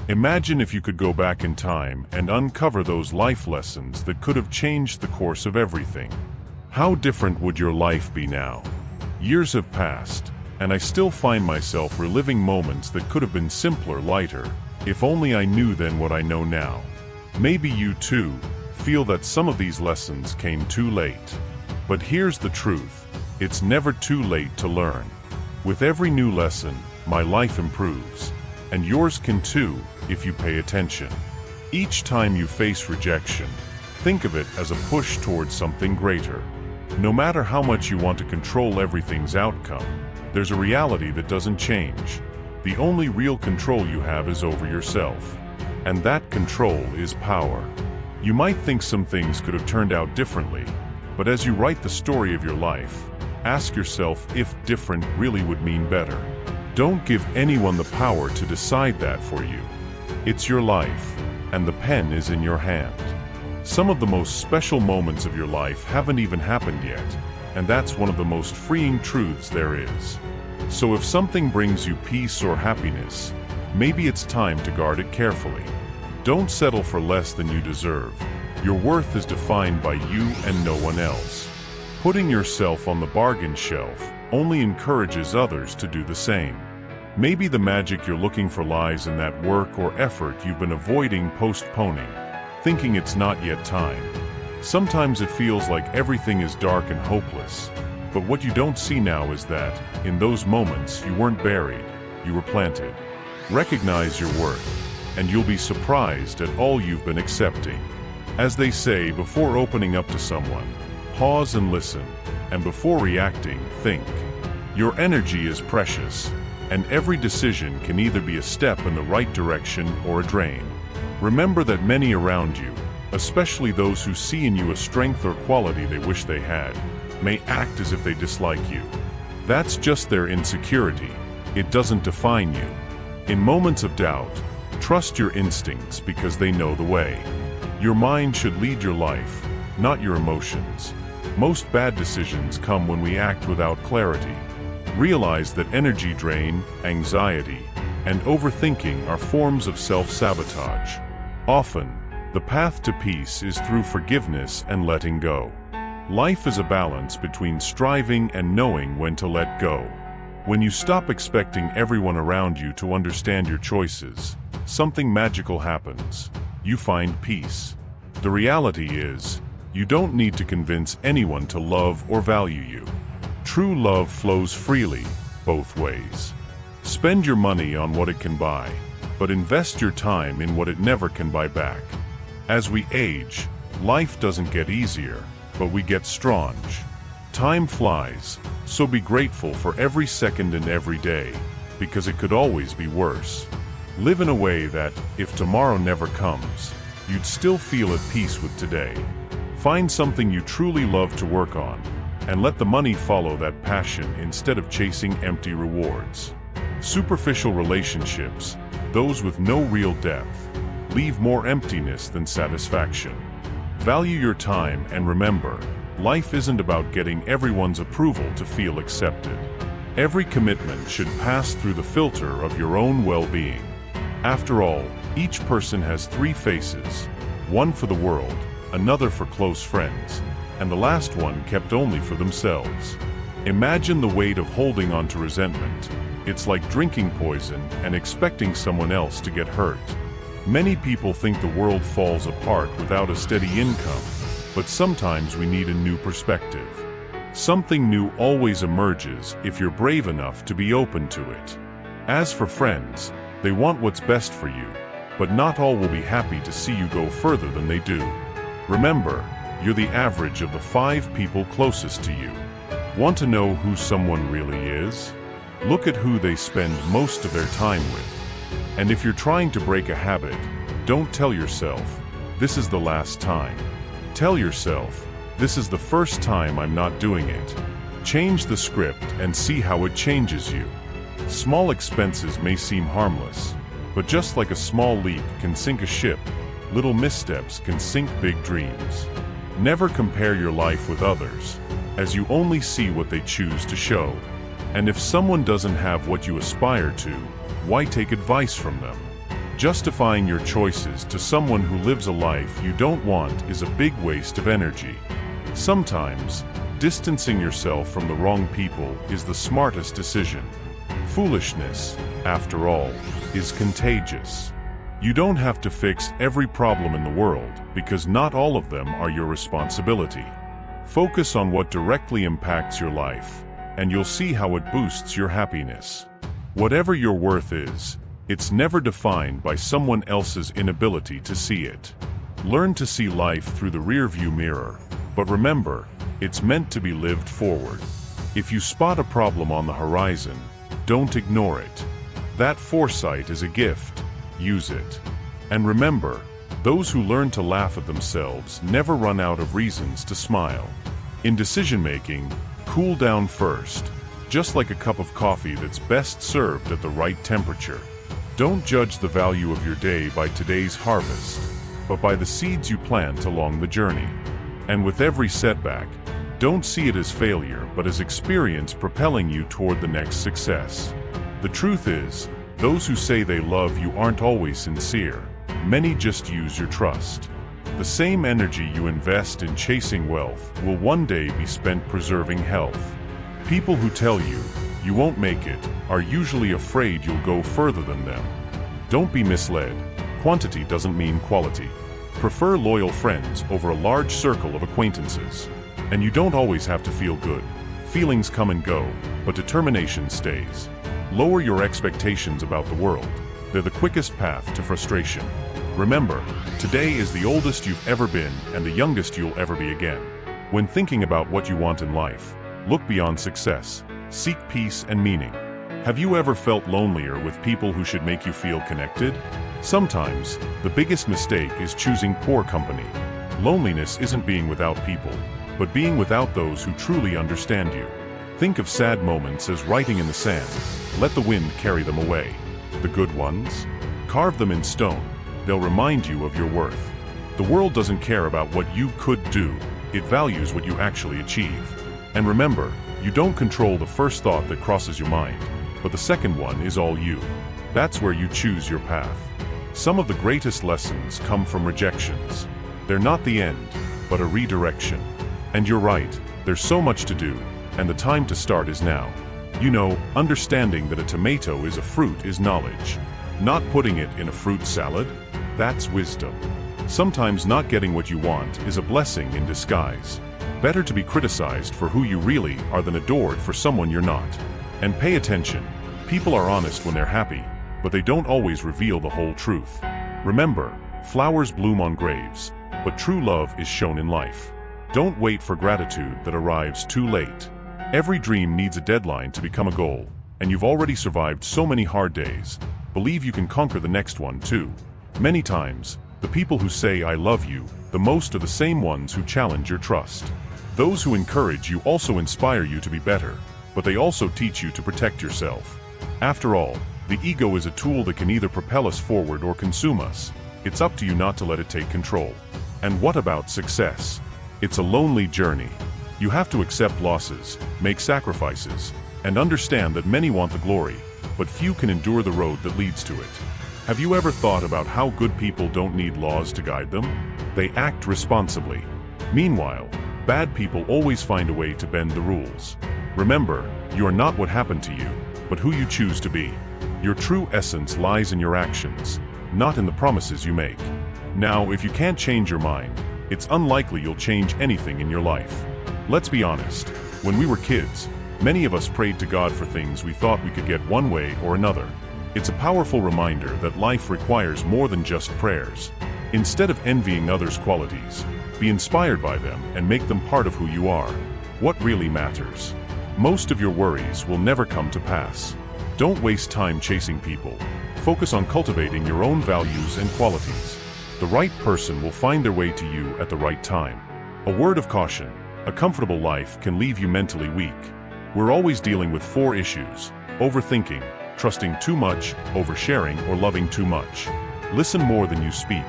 Imagine if you could go back in time and uncover those life lessons that could have changed the course of everything. How different would your life be now? Years have passed, and I still find myself reliving moments that could have been simpler, lighter, if only I knew then what I know now. Maybe you too feel that some of these lessons came too late. But here's the truth: it's never too late to learn. With every new lesson, my life improves, and yours can too if you pay attention. Each time you face rejection, think of it as a push towards something greater. No matter how much you want to control everything's outcome, there's a reality that doesn't change. The only real control you have is over yourself. And that control is power. You might think some things could have turned out differently, but as you write the story of your life, ask yourself if different really would mean better. Don't give anyone the power to decide that for you. It's your life, and the pen is in your hand. Some of the most special moments of your life haven't even happened yet, and that's one of the most freeing truths there is. So if something brings you peace or happiness, maybe it's time to guard it carefully. Don't settle for less than you deserve. Your worth is defined by you and no one else. Putting yourself on the bargain shelf only encourages others to do the same. Maybe the magic you're looking for lies in that work or effort you've been avoiding, postponing, thinking it's not yet time. Sometimes it feels like everything is dark and hopeless, but what you don't see now is that, in those moments, you weren't buried, you were planted. Recognize your worth, and you'll be surprised at all you've been accepting. As they say, before opening up to someone, pause and listen, and before reacting, think. Your energy is precious, and every decision can either be a step in the right direction or a drain. Remember that many around you, especially those who see in you a strength or quality they wish they had, may act as if they dislike you. That's just their insecurity. It doesn't define you. In moments of doubt, trust your instincts because they know the way. Your mind should lead your life, not your emotions. Most bad decisions come when we act without clarity. Realize that energy drain, anxiety, and overthinking are forms of self-sabotage. Often, the path to peace is through forgiveness and letting go. Life is a balance between striving and knowing when to let go. When you stop expecting everyone around you to understand your choices, something magical happens. You find peace. The reality is, you don't need to convince anyone to love or value you. True love flows freely, both ways. Spend your money on what it can buy, but invest your time in what it never can buy back. As we age, life doesn't get easier, but we get strong. Time flies, so be grateful for every second and every day, because it could always be worse. Live in a way that, if tomorrow never comes, you'd still feel at peace with today. Find something you truly love to work on, and let the money follow that passion instead of chasing empty rewards. Superficial relationships, those with no real depth, leave more emptiness than satisfaction. Value your time and remember, life isn't about getting everyone's approval to feel accepted. Every commitment should pass through the filter of your own well-being. After all, each person has three faces, one for the world, another for close friends, and the last one kept only for themselves. Imagine the weight of holding on to resentment. It's like drinking poison and expecting someone else to get hurt. Many people think the world falls apart without a steady income, but sometimes we need a new perspective. Something new always emerges if you're brave enough to be open to it. As for friends, they want what's best for you, but not all will be happy to see you go further than they do. Remember, you're the average of the 5 people closest to you. Want to know who someone really is? Look at who they spend most of their time with. And if you're trying to break a habit, don't tell yourself, this is the last time. Tell yourself, this is the first time I'm not doing it. Change the script and see how it changes you. Small expenses may seem harmless, but just like a small leak can sink a ship, little missteps can sink big dreams. Never compare your life with others, as you only see what they choose to show. And if someone doesn't have what you aspire to, why take advice from them? Justifying your choices to someone who lives a life you don't want is a big waste of energy. Sometimes, distancing yourself from the wrong people is the smartest decision. Foolishness, after all, is contagious. You don't have to fix every problem in the world because not all of them are your responsibility. Focus on what directly impacts your life, and you'll see how it boosts your happiness. Whatever your worth is, it's never defined by someone else's inability to see it. Learn to see life through the rearview mirror, but remember, it's meant to be lived forward. If you spot a problem on the horizon, don't ignore it. That foresight is a gift. Use it. And remember, those who learn to laugh at themselves never run out of reasons to smile. In decision-making, cool down first, just like a cup of coffee that's best served at the right temperature. Don't judge the value of your day by today's harvest, but by the seeds you plant along the journey. And with every setback, don't see it as failure but as experience propelling you toward the next success. The truth is, those who say they love you aren't always sincere. Many just use your trust. The same energy you invest in chasing wealth will one day be spent preserving health. People who tell you you won't make it are usually afraid you'll go further than them. Don't be misled. Quantity doesn't mean quality. Prefer loyal friends over a large circle of acquaintances. And you don't always have to feel good. Feelings come and go, but determination stays. Lower your expectations about the world. They're the quickest path to frustration. Remember, today is the oldest you've ever been and the youngest you'll ever be again. When thinking about what you want in life, look beyond success. Seek peace and meaning. Have you ever felt lonelier with people who should make you feel connected? Sometimes, the biggest mistake is choosing poor company. Loneliness isn't being without people, but being without those who truly understand you. Think of sad moments as writing in the sand. Let the wind carry them away. The good ones? Carve them in stone. They'll remind you of your worth. The world doesn't care about what you could do. It values what you actually achieve. And remember, you don't control the first thought that crosses your mind, but the second one is all you. That's where you choose your path. Some of the greatest lessons come from rejections. They're not the end, but a redirection. And you're right, there's so much to do, and the time to start is now. You know, understanding that a tomato is a fruit is knowledge. Not putting it in a fruit salad? That's wisdom. Sometimes not getting what you want is a blessing in disguise. Better to be criticized for who you really are than adored for someone you're not. And pay attention. People are honest when they're happy, but they don't always reveal the whole truth. Remember, flowers bloom on graves, but true love is shown in life. Don't wait for gratitude that arrives too late. Every dream needs a deadline to become a goal, and you've already survived so many hard days. Believe you can conquer the next one too. Many times, the people who say I love you the most are the same ones who challenge your trust. Those who encourage you also inspire you to be better, but they also teach you to protect yourself. After all, the ego is a tool that can either propel us forward or consume us. It's up to you not to let it take control. And what about success? It's a lonely journey. You have to accept losses, make sacrifices, and understand that many want the glory, but few can endure the road that leads to it. Have you ever thought about how good people don't need laws to guide them? They act responsibly. Meanwhile, bad people always find a way to bend the rules. Remember, you are not what happened to you, but who you choose to be. Your true essence lies in your actions, not in the promises you make. Now, if you can't change your mind, it's unlikely you'll change anything in your life. Let's be honest, when we were kids, many of us prayed to God for things we thought we could get one way or another. It's a powerful reminder that life requires more than just prayers. Instead of envying others' qualities, be inspired by them and make them part of who you are. What really matters? Most of your worries will never come to pass. Don't waste time chasing people. Focus on cultivating your own values and qualities. The right person will find their way to you at the right time. A word of caution: a comfortable life can leave you mentally weak. We're always dealing with 4 issues: overthinking, trusting too much, oversharing, or loving too much. Listen more than you speak.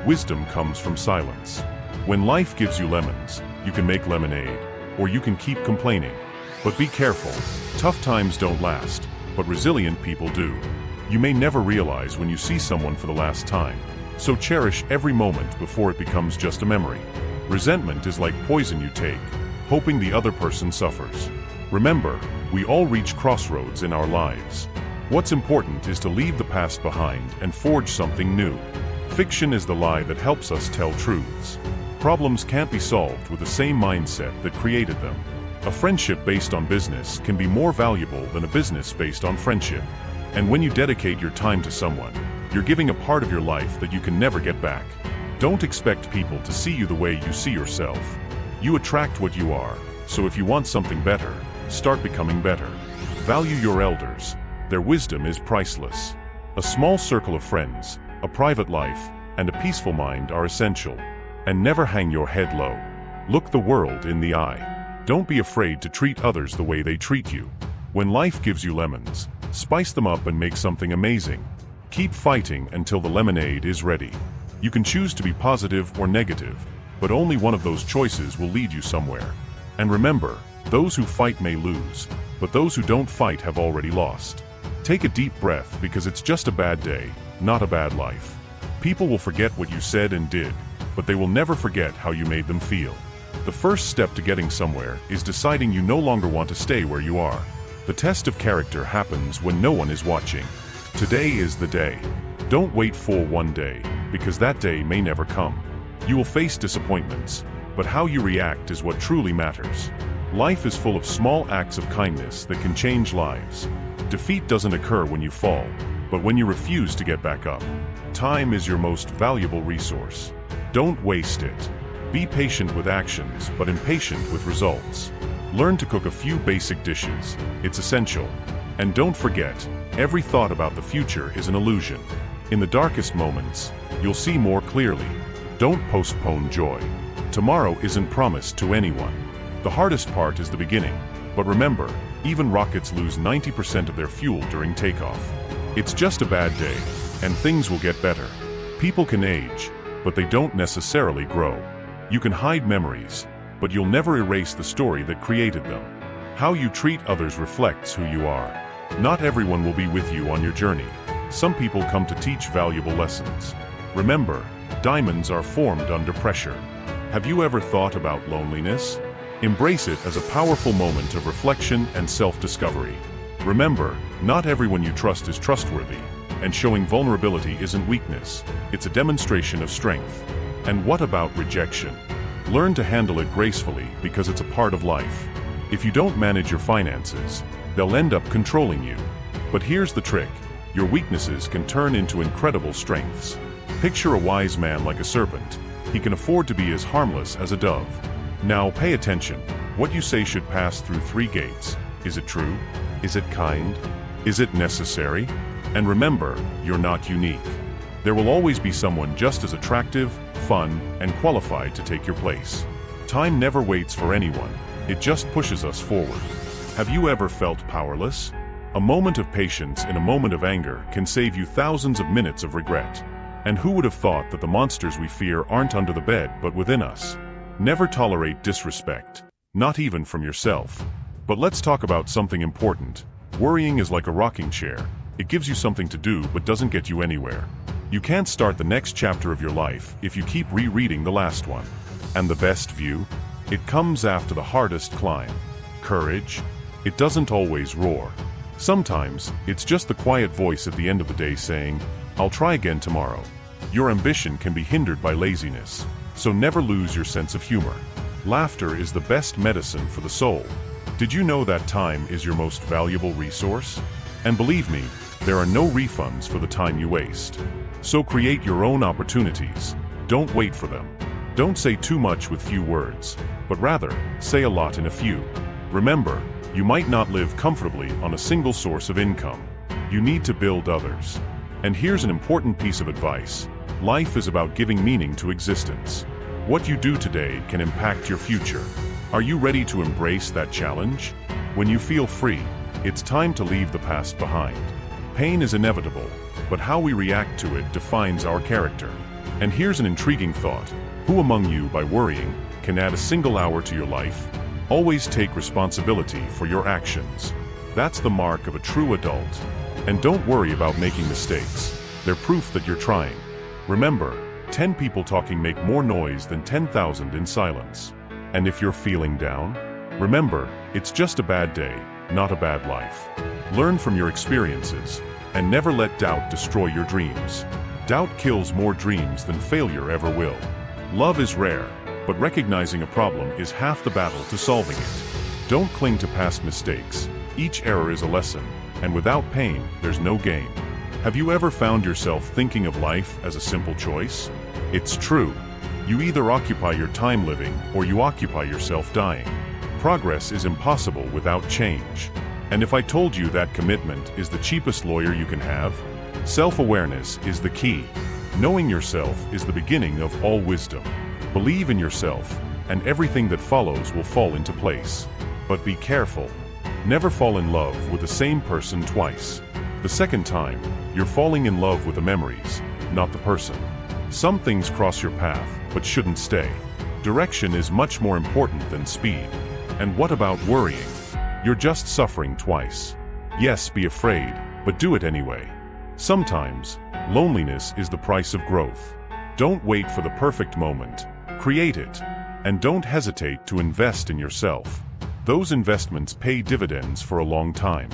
Wisdom comes from silence. When life gives you lemons, you can make lemonade, or you can keep complaining. But be careful. Tough times don't last, but resilient people do. You may never realize when you see someone for the last time, so cherish every moment before it becomes just a memory. Resentment is like poison you take, hoping the other person suffers. Remember, we all reach crossroads in our lives. What's important is to leave the past behind and forge something new. Fiction is the lie that helps us tell truths. Problems can't be solved with the same mindset that created them. A friendship based on business can be more valuable than a business based on friendship. And when you dedicate your time to someone, you're giving a part of your life that you can never get back. Don't expect people to see you the way you see yourself. You attract what you are, so if you want something better, start becoming better. Value your elders. Their wisdom is priceless. A small circle of friends, a private life, and a peaceful mind are essential. And never hang your head low. Look the world in the eye. Don't be afraid to treat others the way they treat you. When life gives you lemons, spice them up and make something amazing. Keep fighting until the lemonade is ready. You can choose to be positive or negative, but only one of those choices will lead you somewhere. And remember, those who fight may lose, but those who don't fight have already lost. Take a deep breath because it's just a bad day, not a bad life. People will forget what you said and did, but they will never forget how you made them feel. The first step to getting somewhere is deciding you no longer want to stay where you are. The test of character happens when no one is watching. Today is the day. Don't wait for one day, because that day may never come. You will face disappointments, but how you react is what truly matters. Life is full of small acts of kindness that can change lives. Defeat doesn't occur when you fall, but when you refuse to get back up. Time is your most valuable resource. Don't waste it. Be patient with actions, but impatient with results. Learn to cook a few basic dishes. It's essential. And don't forget, every thought about the future is an illusion. In the darkest moments, you'll see more clearly. Don't postpone joy. Tomorrow isn't promised to anyone. The hardest part is the beginning. But remember, even rockets lose 90% of their fuel during takeoff. It's just a bad day, and things will get better. People can age, but they don't necessarily grow. You can hide memories, but you'll never erase the story that created them. How you treat others reflects who you are. Not everyone will be with you on your journey. Some people come to teach valuable lessons. Remember, diamonds are formed under pressure. Have you ever thought about loneliness? Embrace it as a powerful moment of reflection and self-discovery. Remember, not everyone you trust is trustworthy, and showing vulnerability isn't weakness, it's a demonstration of strength. And what about rejection? Learn to handle it gracefully because it's a part of life. If you don't manage your finances, they'll end up controlling you. But here's the trick. Your weaknesses can turn into incredible strengths. Picture a wise man like a serpent. He can afford to be as harmless as a dove. Now pay attention. What you say should pass through 3 gates. Is it true? Is it kind? Is it necessary? And remember, you're not unique. There will always be someone just as attractive, fun, and qualified to take your place. Time never waits for anyone. It just pushes us forward. Have you ever felt powerless? A moment of patience in a moment of anger can save you thousands of minutes of regret. And who would have thought that the monsters we fear aren't under the bed but within us? Never tolerate disrespect, not even from yourself. But let's talk about something important. Worrying is like a rocking chair. It gives you something to do but doesn't get you anywhere. You can't start the next chapter of your life if you keep rereading the last one. And the best view? It comes after the hardest climb. Courage? It doesn't always roar. Sometimes, it's just the quiet voice at the end of the day saying, "I'll try again tomorrow." Your ambition can be hindered by laziness, so never lose your sense of humor. Laughter is the best medicine for the soul. Did you know that time is your most valuable resource? And believe me, there are no refunds for the time you waste. So create your own opportunities. Don't wait for them. Don't say too much with few words, but rather, say a lot in a few. Remember, you might not live comfortably on a single source of income. You need to build others. And here's an important piece of advice. Life is about giving meaning to existence. What you do today can impact your future. Are you ready to embrace that challenge? When you feel free, it's time to leave the past behind. Pain is inevitable, but how we react to it defines our character. And here's an intriguing thought. Who among you, by worrying, can add a single hour to your life? Always take responsibility for your actions. That's the mark of a true adult. And don't worry about making mistakes. They're proof that you're trying. Remember, 10 people talking make more noise than 10,000 in silence. And if you're feeling down, remember, it's just a bad day, not a bad life. Learn from your experiences, and never let doubt destroy your dreams. Doubt kills more dreams than failure ever will. Love is rare, but recognizing a problem is half the battle to solving it. Don't cling to past mistakes. Each error is a lesson, and without pain, there's no gain. Have you ever found yourself thinking of life as a simple choice? It's true. You either occupy your time living or you occupy yourself dying. Progress is impossible without change. And if I told you that commitment is the cheapest lawyer you can have, self-awareness is the key. Knowing yourself is the beginning of all wisdom. Believe in yourself, and everything that follows will fall into place. But be careful. Never fall in love with the same person twice. The second time, you're falling in love with the memories, not the person. Some things cross your path, but shouldn't stay. Direction is much more important than speed. And what about worrying? You're just suffering twice. Yes, be afraid, but do it anyway. Sometimes, loneliness is the price of growth. Don't wait for the perfect moment. Create it. And don't hesitate to invest in yourself. Those investments pay dividends for a long time.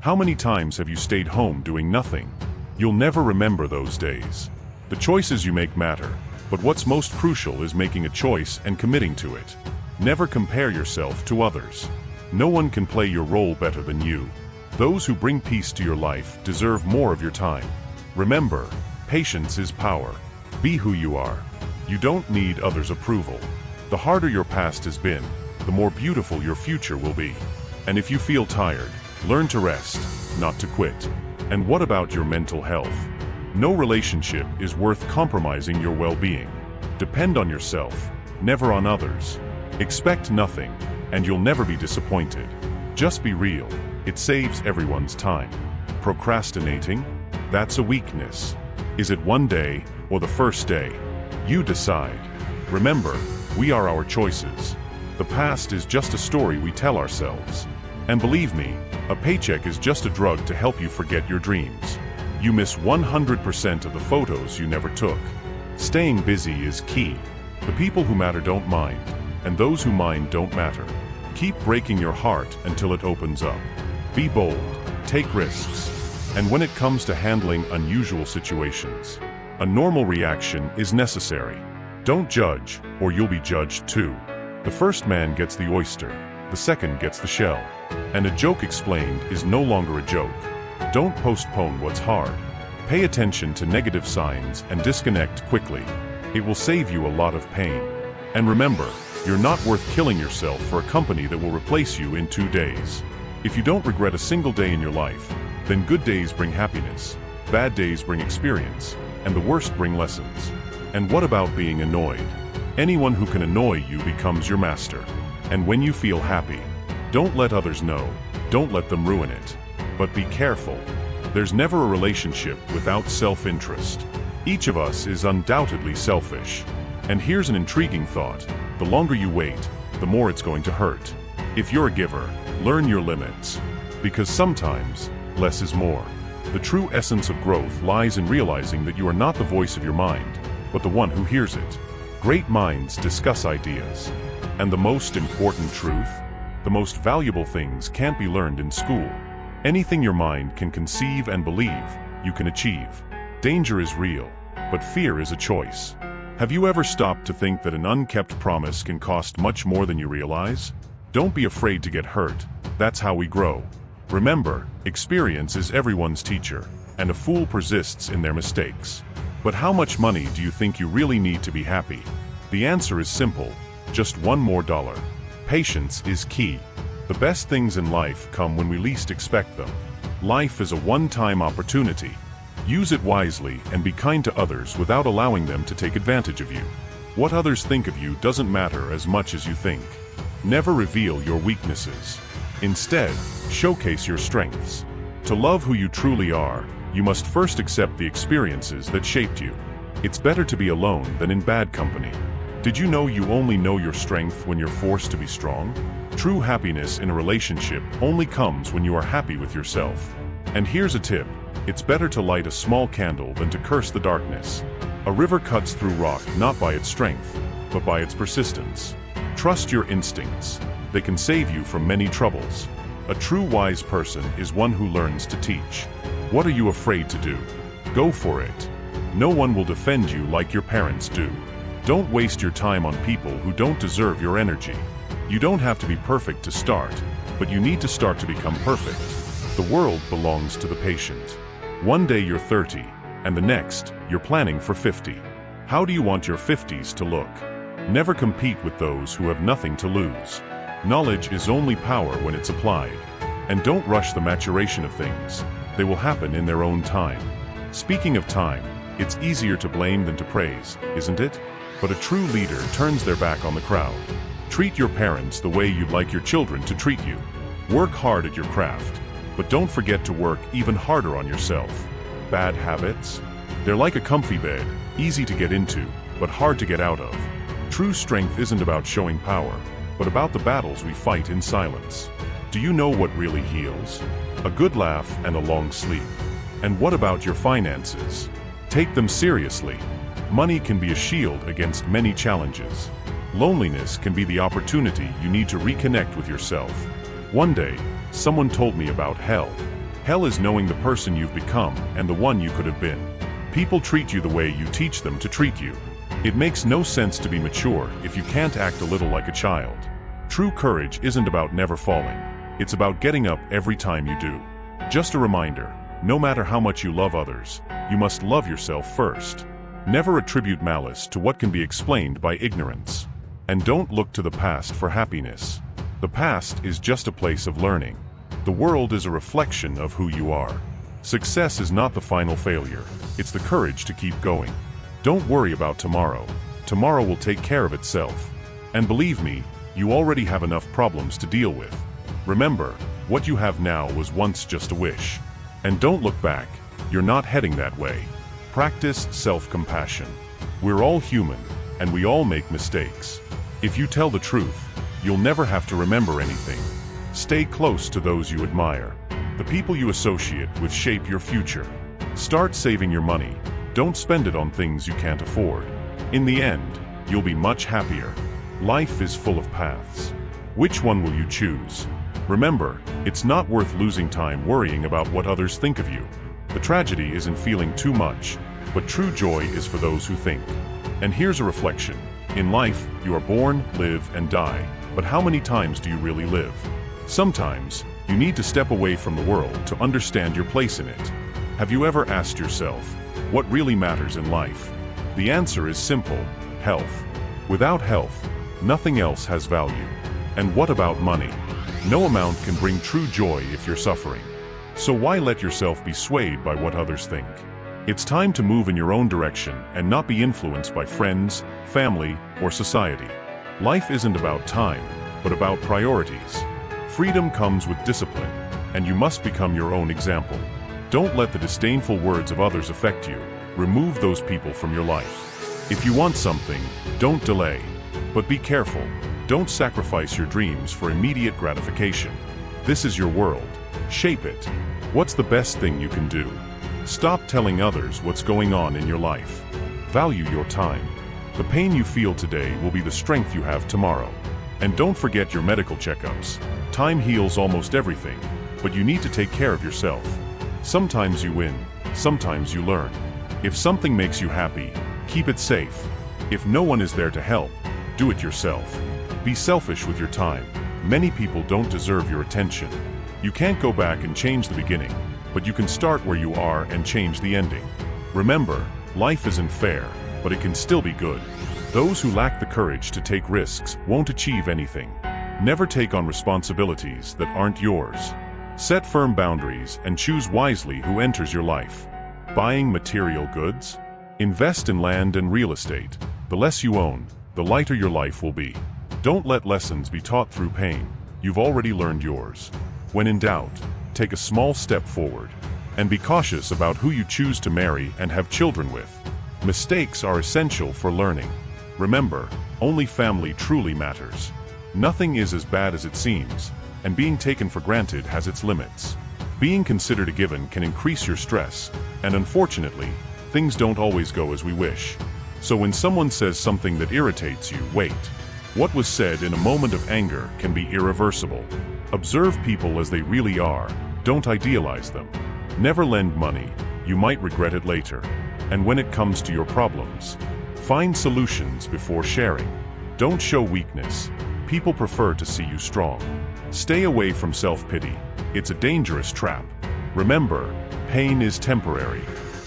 How many times have you stayed home doing nothing? You'll never remember those days. The choices you make matter, but what's most crucial is making a choice and committing to it. Never compare yourself to others. No one can play your role better than you. Those who bring peace to your life deserve more of your time. Remember, patience is power. Be who you are. You don't need others' approval. The harder your past has been, the more beautiful your future will be. And if you feel tired, learn to rest, not to quit. And what about your mental health? No relationship is worth compromising your well-being. Depend on yourself, never on others. Expect nothing, and you'll never be disappointed. Just be real. It saves everyone's time. Procrastinating? That's a weakness. Is it one day or the first day? You decide. Remember, we are our choices. The past is just a story we tell ourselves. And believe me, a paycheck is just a drug to help you forget your dreams. You miss 100% of the photos you never took. Staying busy is key. The people who matter don't mind, and those who mind don't matter. Keep breaking your heart until it opens up. Be bold, take risks. And when it comes to handling unusual situations, a normal reaction is necessary. Don't judge, or you'll be judged too. The first man gets the oyster, the second gets the shell. And a joke explained is no longer a joke. Don't postpone what's hard. Pay attention to negative signs and disconnect quickly. It will save you a lot of pain. And remember, you're not worth killing yourself for a company that will replace you in 2 days. If you don't regret a single day in your life, then good days bring happiness, bad days bring experience, and the worst bring lessons. And what about being annoyed? Anyone who can annoy you becomes your master. And when you feel happy, don't let others know. Don't let them ruin it. But be careful. There's never a relationship without self-interest. Each of us is undoubtedly selfish. And here's an intriguing thought. The longer you wait, the more it's going to hurt. If you're a giver, learn your limits. Because sometimes, less is more. The true essence of growth lies in realizing that you are not the voice of your mind, but the one who hears it. Great minds discuss ideas. And the most important truth? The most valuable things can't be learned in school. Anything your mind can conceive and believe, you can achieve. Danger is real, but fear is a choice. Have you ever stopped to think that an unkept promise can cost much more than you realize? Don't be afraid to get hurt. That's how we grow. Remember, experience is everyone's teacher, and a fool persists in their mistakes. But how much money do you think you really need to be happy? The answer is simple. Just $1 more. Patience is key. The best things in life come when we least expect them. Life is a one-time opportunity. Use it wisely and be kind to others without allowing them to take advantage of you. What others think of you doesn't matter as much as you think. Never reveal your weaknesses. Instead, showcase your strengths. To love who you truly are, you must first accept the experiences that shaped you. It's better to be alone than in bad company. Did you know you only know your strength when you're forced to be strong? True happiness in a relationship only comes when you are happy with yourself. And here's a tip. It's better to light a small candle than to curse the darkness. A river cuts through rock not by its strength, but by its persistence. Trust your instincts. They can save you from many troubles. A true wise person is one who learns to teach. What are you afraid to do? Go for it. No one will defend you like your parents do. Don't waste your time on people who don't deserve your energy. You don't have to be perfect to start, but you need to start to become perfect. The world belongs to the patient. One day you're 30, and the next, you're planning for 50. How do you want your 50s to look? Never compete with those who have nothing to lose. Knowledge is only power when it's applied. And don't rush the maturation of things. They will happen in their own time. Speaking of time, it's easier to blame than to praise, isn't it? But a true leader turns their back on the crowd. Treat your parents the way you'd like your children to treat you. Work hard at your craft, but don't forget to work even harder on yourself. Bad habits? They're like a comfy bed, easy to get into, but hard to get out of. True strength isn't about showing power, but about the battles we fight in silence. Do you know what really heals? A good laugh and a long sleep. And what about your finances? Take them seriously. Money can be a shield against many challenges. Loneliness can be the opportunity you need to reconnect with yourself. One day, someone told me about hell. Hell is knowing the person you've become and the one you could have been. People treat you the way you teach them to treat you. It makes no sense to be mature if you can't act a little like a child. True courage isn't about never falling. It's about getting up every time you do. Just a reminder, no matter how much you love others, you must love yourself first. Never attribute malice to what can be explained by ignorance. And don't look to the past for happiness. The past is just a place of learning. The world is a reflection of who you are. Success is not the final failure, it's the courage to keep going. Don't worry about tomorrow. Tomorrow will take care of itself. And believe me, you already have enough problems to deal with. Remember, what you have now was once just a wish. And don't look back, you're not heading that way. Practice self-compassion. We're all human, and we all make mistakes. If you tell the truth, you'll never have to remember anything. Stay close to those you admire. The people you associate with shape your future. Start saving your money. Don't spend it on things you can't afford. In the end, you'll be much happier. Life is full of paths. Which one will you choose? Remember, it's not worth losing time worrying about what others think of you. The tragedy isn't feeling too much, but true joy is for those who think. And here's a reflection. In life, you are born, live, and die. But how many times do you really live? Sometimes, you need to step away from the world to understand your place in it. Have you ever asked yourself, what really matters in life? The answer is simple: health. Without health, nothing else has value. And what about money? No amount can bring true joy if you're suffering. So why let yourself be swayed by what others think? It's time to move in your own direction and not be influenced by friends, family, or society. Life isn't about time, but about priorities. Freedom comes with discipline, and you must become your own example. Don't let the disdainful words of others affect you. Remove those people from your life. If you want something, don't delay. But be careful. Don't sacrifice your dreams for immediate gratification. This is your world. Shape it. What's the best thing you can do? Stop telling others what's going on in your life. Value your time. The pain you feel today will be the strength you have tomorrow. And don't forget your medical checkups. Time heals almost everything, but you need to take care of yourself. Sometimes you win, sometimes you learn. If something makes you happy, keep it safe. If no one is there to help, do it yourself. Be selfish with your time. Many people don't deserve your attention. You can't go back and change the beginning, but you can start where you are and change the ending. Remember, life isn't fair, but it can still be good. Those who lack the courage to take risks won't achieve anything. Never take on responsibilities that aren't yours. Set firm boundaries and choose wisely who enters your life. Buying material goods? Invest in land and real estate. The less you own, the lighter your life will be. Don't let lessons be taught through pain. You've already learned yours. When in doubt, take a small step forward. And be cautious about who you choose to marry and have children with. Mistakes are essential for learning. Remember, only family truly matters. Nothing is as bad as it seems, and being taken for granted has its limits. Being considered a given can increase your stress, and unfortunately, things don't always go as we wish. So when someone says something that irritates you, wait. What was said in a moment of anger can be irreversible. Observe people as they really are, don't idealize them. Never lend money, you might regret it later. And when it comes to your problems, find solutions before sharing. Don't show weakness, people prefer to see you strong. Stay away from self-pity, it's a dangerous trap. Remember, pain is temporary.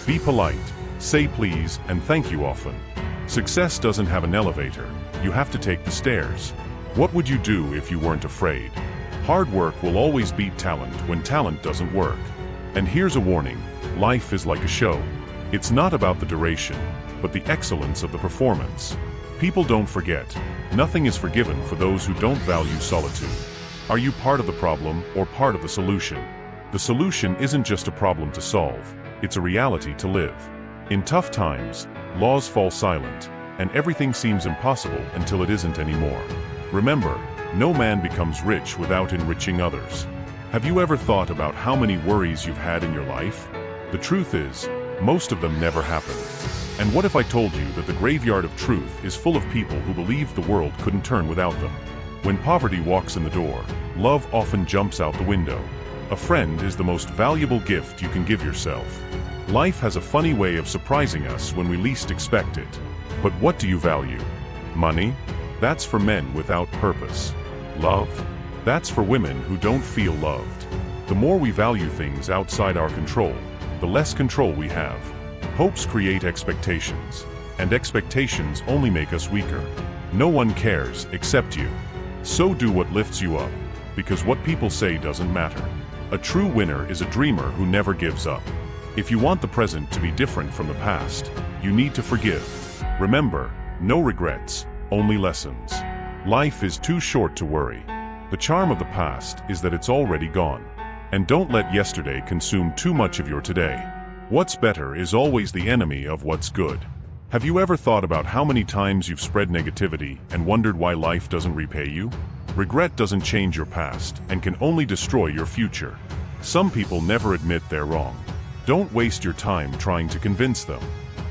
Be polite, say please and thank you often. Success doesn't have an elevator, you have to take the stairs. What would you do if you weren't afraid? Hard work will always beat talent when talent doesn't work. And here's a warning, life is like a show. It's not about the duration, but the excellence of the performance. People don't forget, nothing is forgiven for those who don't value solitude. Are you part of the problem or part of the solution? The solution isn't just a problem to solve, it's a reality to live. In tough times, laws fall silent, and everything seems impossible until it isn't anymore. Remember, no man becomes rich without enriching others. Have you ever thought about how many worries you've had in your life? The truth is, most of them never happened. And what if I told you that the graveyard of truth is full of people who believed the world couldn't turn without them? When poverty walks in the door, love often jumps out the window. A friend is the most valuable gift you can give yourself. Life has a funny way of surprising us when we least expect it. But what do you value? Money? That's for men without purpose. Love? That's for women who don't feel loved. The more we value things outside our control, the less control we have. Hopes create expectations, and expectations only make us weaker. No one cares except you. So do what lifts you up, because what people say doesn't matter. A true winner is a dreamer who never gives up. If you want the present to be different from the past, you need to forgive. Remember, no regrets, only lessons. Life is too short to worry. The charm of the past is that it's already gone. And don't let yesterday consume too much of your today. What's better is always the enemy of what's good. Have you ever thought about how many times you've spread negativity and wondered why life doesn't repay you? Regret doesn't change your past and can only destroy your future. Some people never admit they're wrong. Don't waste your time trying to convince them.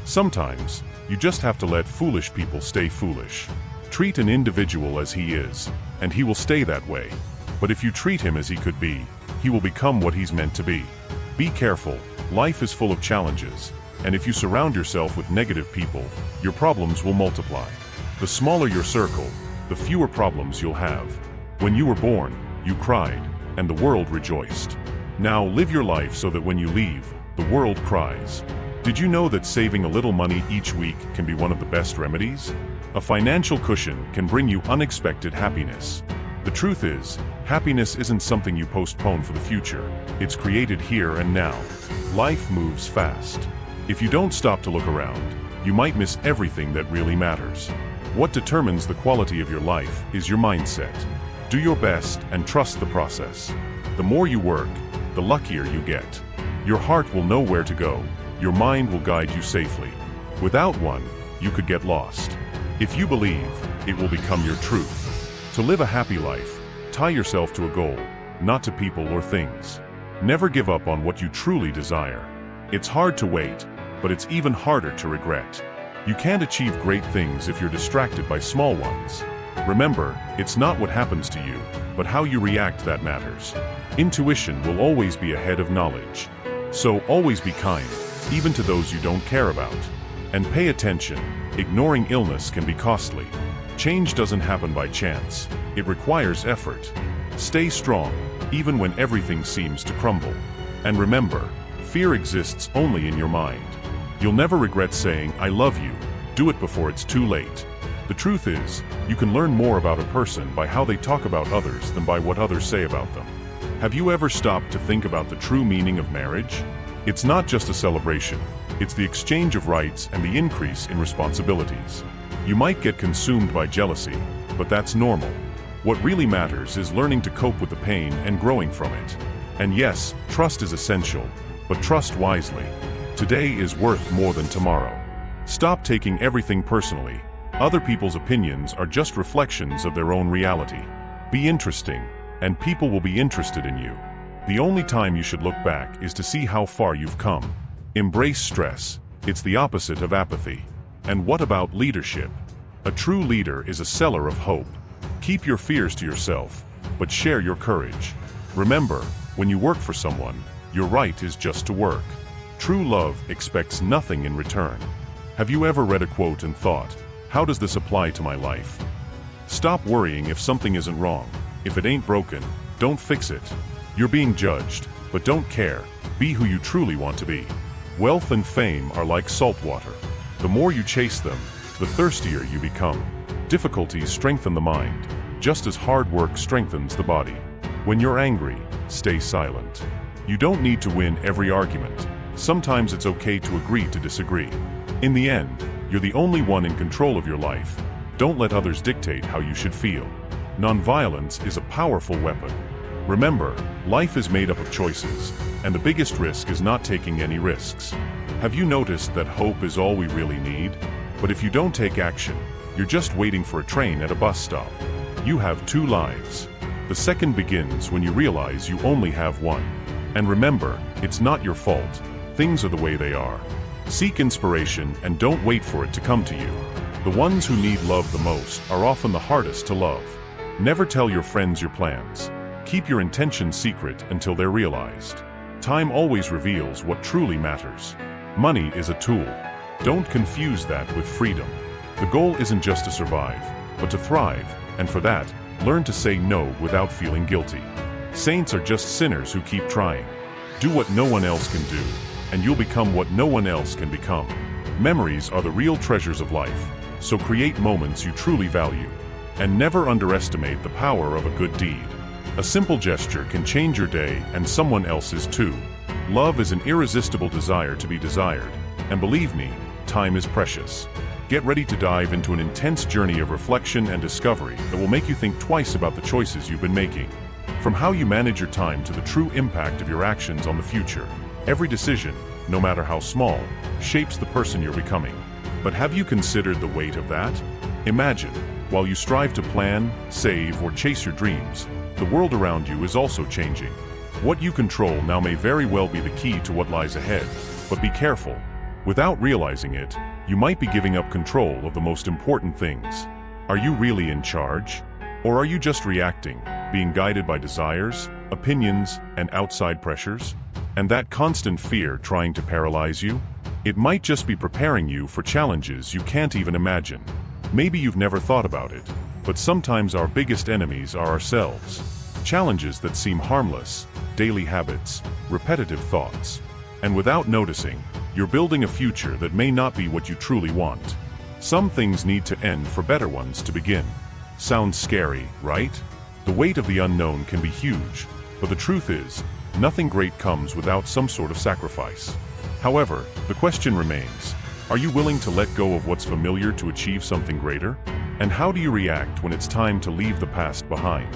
Sometimes, you just have to let foolish people stay foolish. Treat an individual as he is, and he will stay that way. But if you treat him as he could be, he will become what he's meant to be. Be careful, life is full of challenges, and if you surround yourself with negative people, your problems will multiply. The smaller your circle, the fewer problems you'll have. When you were born, you cried, and the world rejoiced. Now live your life so that when you leave, the world cries. Did you know that saving a little money each week can be one of the best remedies? A financial cushion can bring you unexpected happiness. The truth is, happiness isn't something you postpone for the future. It's created here and now. Life moves fast. If you don't stop to look around, you might miss everything that really matters. What determines the quality of your life is your mindset. Do your best and trust the process. The more you work, the luckier you get. Your heart will know where to go. Your mind will guide you safely. Without one, you could get lost. If you believe, it will become your truth. To live a happy life, tie yourself to a goal, not to people or things. Never give up on what you truly desire. It's hard to wait, but it's even harder to regret. You can't achieve great things if you're distracted by small ones. Remember, it's not what happens to you, but how you react that matters. Intuition will always be ahead of knowledge. So always be kind, even to those you don't care about. And pay attention, ignoring illness can be costly. Change doesn't happen by chance, it requires effort. Stay strong, even when everything seems to crumble. And remember, fear exists only in your mind. You'll never regret saying, "I love you." Do it before it's too late. The truth is, you can learn more about a person by how they talk about others than by what others say about them. Have you ever stopped to think about the true meaning of marriage? It's not just a celebration, it's the exchange of rights and the increase in responsibilities. You might get consumed by jealousy, but that's normal. What really matters is learning to cope with the pain and growing from it. And yes, trust is essential, but trust wisely. Today is worth more than tomorrow. Stop taking everything personally. Other people's opinions are just reflections of their own reality. Be interesting, and people will be interested in you. The only time you should look back is to see how far you've come. Embrace stress. It's the opposite of apathy. And what about leadership? A true leader is a seller of hope. Keep your fears to yourself, but share your courage. Remember, when you work for someone, your right is just to work. True love expects nothing in return. Have you ever read a quote and thought, how does this apply to my life? Stop worrying if something isn't wrong. If it ain't broken, don't fix it. You're being judged, but don't care. Be who you truly want to be. Wealth and fame are like salt water. The more you chase them, the thirstier you become. Difficulties strengthen the mind, just as hard work strengthens the body. When you're angry, stay silent. You don't need to win every argument. Sometimes it's okay to agree to disagree. In the end, you're the only one in control of your life. Don't let others dictate how you should feel. Nonviolence is a powerful weapon. Remember, life is made up of choices, and the biggest risk is not taking any risks. Have you noticed that hope is all we really need? But if you don't take action, you're just waiting for a train at a bus stop. You have 2 lives. The second begins when you realize you only have one. And remember, it's not your fault. Things are the way they are. Seek inspiration and don't wait for it to come to you. The ones who need love the most are often the hardest to love. Never tell your friends your plans. Keep your intentions secret until they're realized. Time always reveals what truly matters. Money is a tool. Don't confuse that with freedom. The goal isn't just to survive, but to thrive, and for that, learn to say no without feeling guilty. Saints are just sinners who keep trying. Do what no one else can do, and you'll become what no one else can become. Memories are the real treasures of life, so create moments you truly value. And never underestimate the power of a good deed. A simple gesture can change your day and someone else's too. Love is an irresistible desire to be desired, and believe me, time is precious. Get ready to dive into an intense journey of reflection and discovery that will make you think twice about the choices you've been making. From how you manage your time to the true impact of your actions on the future, every decision, no matter how small, shapes the person you're becoming. But have you considered the weight of that? Imagine, while you strive to plan, save, or chase your dreams, the world around you is also changing. What you control now may very well be the key to what lies ahead, but be careful. Without realizing it, you might be giving up control of the most important things. Are you really in charge? Or are you just reacting, being guided by desires, opinions, and outside pressures? And that constant fear trying to paralyze you? It might just be preparing you for challenges you can't even imagine. Maybe you've never thought about it, but sometimes our biggest enemies are ourselves. Challenges that seem harmless, daily habits, repetitive thoughts. And without noticing, you're building a future that may not be what you truly want. Some things need to end for better ones to begin. Sounds scary, right? The weight of the unknown can be huge, but the truth is, nothing great comes without some sort of sacrifice. However, the question remains, are you willing to let go of what's familiar to achieve something greater? And how do you react when it's time to leave the past behind?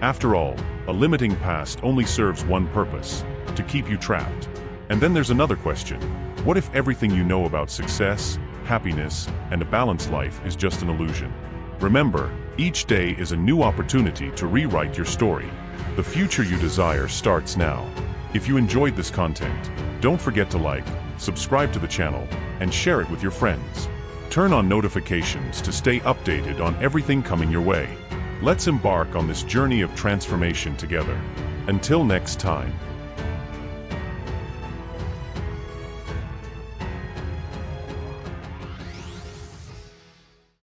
After all, a limiting past only serves one purpose, to keep you trapped. And then there's another question. What if everything you know about success, happiness, and a balanced life is just an illusion? Remember, each day is a new opportunity to rewrite your story. The future you desire starts now. If you enjoyed this content, don't forget to like, subscribe to the channel, and share it with your friends. Turn on notifications to stay updated on everything coming your way. Let's embark on this journey of transformation together. Until next time.